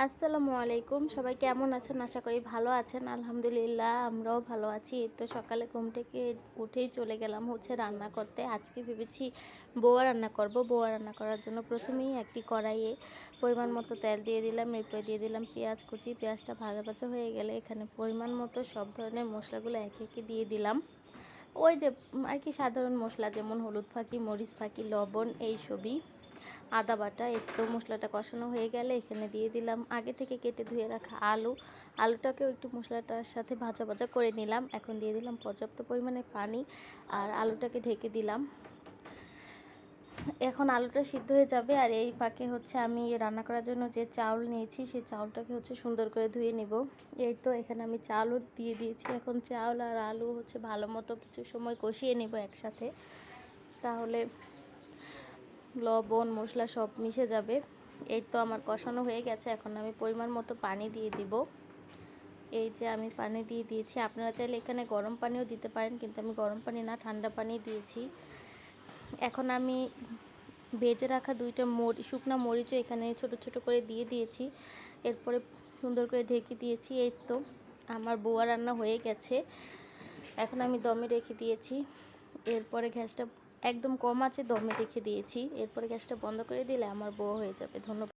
আসসালামু আলাইকুম। সবাই কেমন আছেন? আশা করি ভালো আছেন। আলহামদুলিল্লাহ আমরাও ভালো আছি। এই তো সকালে ঘুম থেকে উঠেই চলে গেলাম হচ্ছে রান্না করতে। আজকে ভেবেছি বোয়া রান্না করব। বোয়া রান্না করার জন্য প্রথমেই একটি কড়াইয়ে পরিমাণ মতো তেল দিয়ে দিলাম। এরপরে দিয়ে দিলাম পেঁয়াজ কুচি। পেঁয়াজটা ভাজা ভাজা হয়ে গেলে এখানে পরিমাণ মতো সব ধরনের মশলাগুলো একে একে দিয়ে দিলাম। ওই যে আর কি সাধারণ মশলা যেমন হলুদ ফাঁকি, মরিচ ফাঁকি, লবণ এইসবই। আদা বাটা। এই তো মশলাটা কষানো হয়ে গেলে এখানে দিয়ে দিলাম আগে থেকে কেটে ধুয়ে রাখা আলুটাকেও একটু মশলাটার সাথে ভাজা ভাজা করে নিলাম। এখন দিয়ে দিলাম পর্যাপ্ত পরিমাণে পানি আর আলুটাকে ঢেকে দিলাম। এখন আলুটা সিদ্ধ হয়ে যাবে আর এই ফাঁকে হচ্ছে আমি রান্না করার জন্য যে চাউল নিয়েছি সেই চাউলটাকে হচ্ছে সুন্দর করে ধুয়ে নেব। এই তো এখানে আমি চাউলও দিয়ে দিয়েছি। এখন চাউল আর আলু হচ্ছে ভালো মতো কিছু সময় কষিয়ে নেব একসাথে, তাহলে লবণ মশলা সব মিশে যাবে। এই তো আমার কষানো হয়ে গেছে। এখন আমি পরিমাণ মতো পানি দিয়ে দিব। এই যে আমি পানি দিয়ে দিয়েছি। আপনারা চাইলে এখানে গরম পানিও দিতে পারেন, কিন্তু আমি গরম পানি না ঠান্ডা পানি দিয়েছি। এখন আমি ভেজে রাখা দুইটা শুকনো মরিচও এখানে ছোট ছোট করে দিয়ে দিয়েছি। এরপরে সুন্দর করে ঢেকে দিয়েছি। এই তো আমার বোয়া রান্না হয়ে গেছে। এখন আমি দমে রেখে দিয়েছি। এরপরে গ্যাসটা একদম কম আঁচে দমে রেখে দিয়েছি। এরপরে গ্যাসটা বন্ধ করে দিলে আমার বোয়া হয়ে যাবে। ধন্যবাদ।